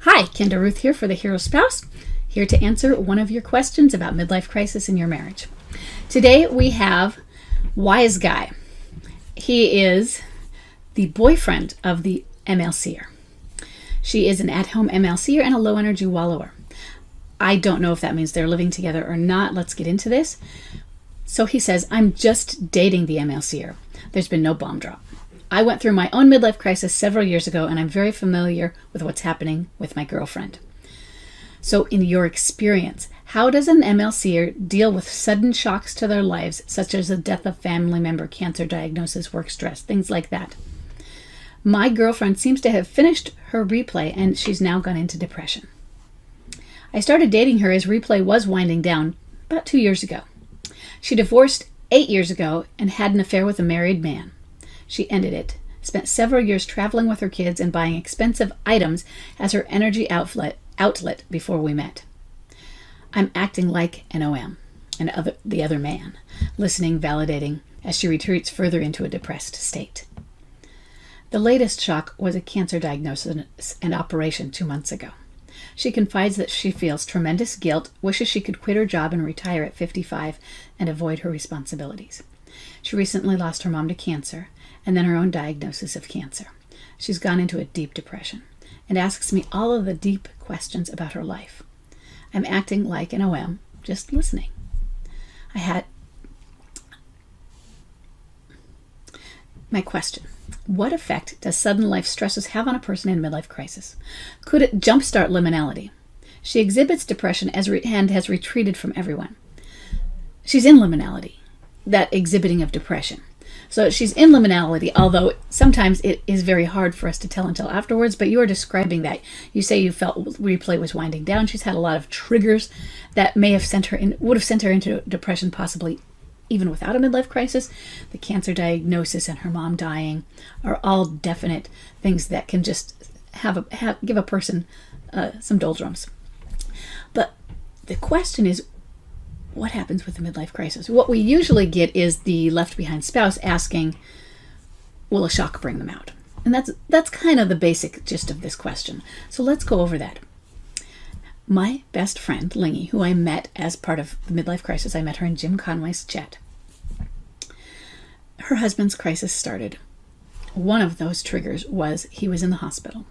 Hi, Kendra Ruth here for The Hero Spouse, here to answer one of your questions about midlife crisis in your marriage. Today we have Wise Guy. He is the boyfriend of the MLCer. She is an at-home MLCer and a low-energy wallower. I don't know if that means they're living together or not. Let's get into this. So he says, I'm just dating the MLCer. There's been no bomb drop. I went through my own midlife crisis several years ago, and I'm very familiar with what's happening with my girlfriend. So in your experience, how does an MLCer deal with sudden shocks to their lives, such as the death of family member, cancer diagnosis, work stress, things like that? My girlfriend seems to have finished her replay, and she's now gone into depression. I started dating her as replay was winding down about 2 years ago. She divorced 8 years ago and had an affair with a married man. She ended it, spent several years traveling with her kids and buying expensive items as her energy outlet before we met. I'm acting like an OM, the other man, listening, validating, as she retreats further into a depressed state. The latest shock was a cancer diagnosis and operation 2 months ago. She confides that she feels tremendous guilt, wishes she could quit her job and retire at 55 and avoid her responsibilities. She recently lost her mom to cancer and then her own diagnosis of cancer. She's gone into a deep depression and asks me all of the deep questions about her life. I'm acting like an OM, just listening. My question: what effect does sudden life stresses have on a person in midlife crisis? Could it jumpstart liminality? She exhibits depression and has retreated from everyone. She's in liminality, that exhibiting of depression. So she's in liminality, although sometimes it is very hard for us to tell until afterwards, but you are describing that. You say you felt replay was winding down. She's had a lot of triggers that would have sent her into depression, possibly even without a midlife crisis. The cancer diagnosis and her mom dying are all definite things that can just give a person some doldrums. But the question is, what happens with the midlife crisis? What we usually get is the left behind spouse asking, will a shock bring them out? And that's kind of the basic gist of this question. So let's go over that. My best friend, Lingy, who I met as part of the midlife crisis, I met her in Jim Conway's chat. Her husband's crisis started. One of those triggers was he was in the hospital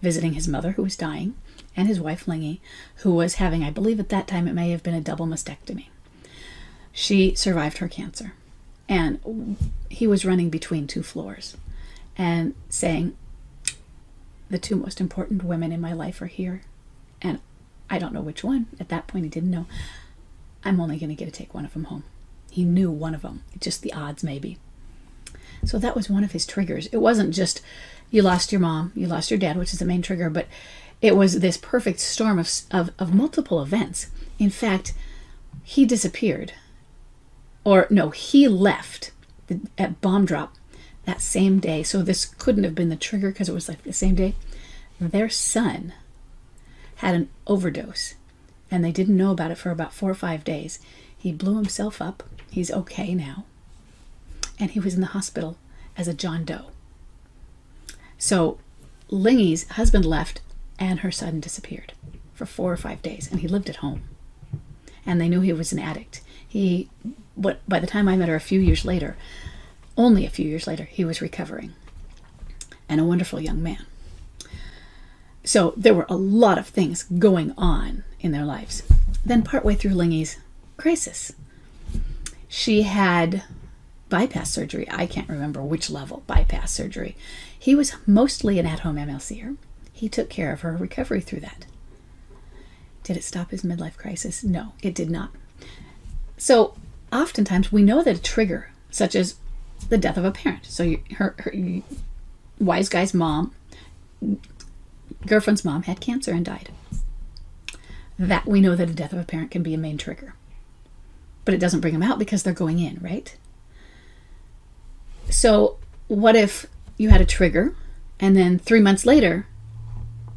visiting his mother, who was dying, and his wife, Lingy, who was having, I believe at that time, it may have been a double mastectomy. She survived her cancer. And he was running between 2 floors and saying, the 2 most important women in my life are here. And I don't know which one. At that point, he didn't know. I'm only going to get to take one of them home. He knew one of them, just the odds maybe. So that was one of his triggers. It wasn't just you lost your mom, you lost your dad, which is the main trigger, but it was this perfect storm of multiple events. In fact, he disappeared. Or no, he left at bomb drop that same day. So this couldn't have been the trigger because it was like the same day. Their son had an overdose, and they didn't know about it for about 4 or 5 days. He blew himself up. He's okay now. And he was in the hospital as a John Doe. So Lingy's husband left, and her son disappeared for 4 or 5 days, and he lived at home. And they knew he was an addict. By the time I met her only a few years later, he was recovering, and a wonderful young man. So there were a lot of things going on in their lives. Then partway through Lingy's crisis, she had bypass surgery. I can't remember which level bypass surgery. He was mostly an at-home MLCer. He took care of her recovery through that. Did it stop his midlife crisis? No, it did not. So oftentimes we know that a trigger, such as the death of a parent. So her Wise Guy's girlfriend's mom had cancer and died. That we know that a death of a parent can be a main trigger. But it doesn't bring them out because they're going in, right? So what if you had a trigger and then 3 months later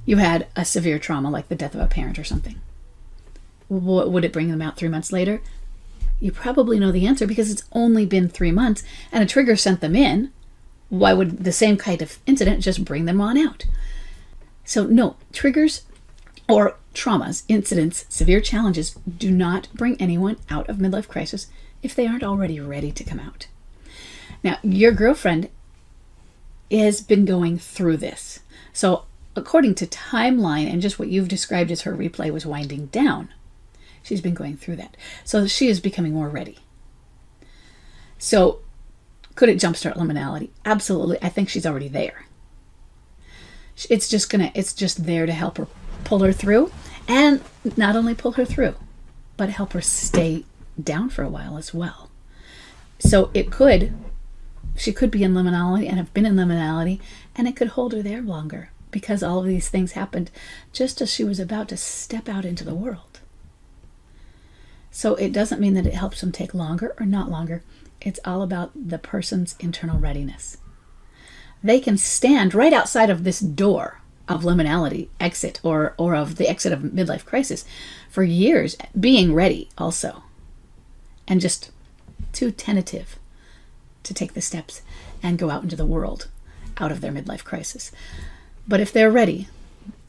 you had a severe trauma like the death of a parent or something? Would it bring them out 3 months later? You probably know the answer because it's only been 3 months and a trigger sent them in. Why would the same kind of incident just bring them on out? So no, triggers or traumas, incidents, severe challenges do not bring anyone out of midlife crisis if they aren't already ready to come out. Now, your girlfriend has been going through this. So according to timeline and just what you've described as her replay was winding down, she's been going through that. So she is becoming more ready. So could it jumpstart liminality? Absolutely. I think she's already there. It's just there to help her pull her through, and not only pull her through, but help her stay down for a while as well. So she could be in liminality and have been in liminality, and it could hold her there longer because all of these things happened just as she was about to step out into the world. So it doesn't mean that it helps them take longer or not longer. It's all about the person's internal readiness. They can stand right outside of this door of liminality exit or of the exit of midlife crisis for years, being ready also, and just too tentative to take the steps and go out into the world out of their midlife crisis. But if they're ready,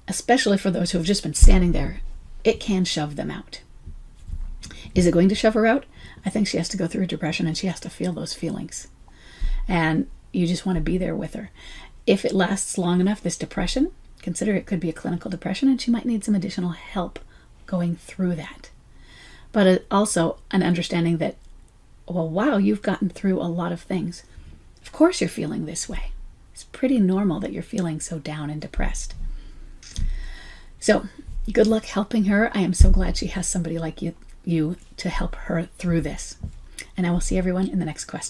especially for those who have just been standing there, it can shove them out. Is it going to shove her out? I think she has to go through a depression and she has to feel those feelings. And you just want to be there with her. If it lasts long enough, this depression, consider it could be a clinical depression and she might need some additional help going through that. But also an understanding that, well, wow, you've gotten through a lot of things. Of course you're feeling this way. It's pretty normal that you're feeling so down and depressed. So good luck helping her. I am so glad she has somebody like you to help her through this. And I will see everyone in the next question.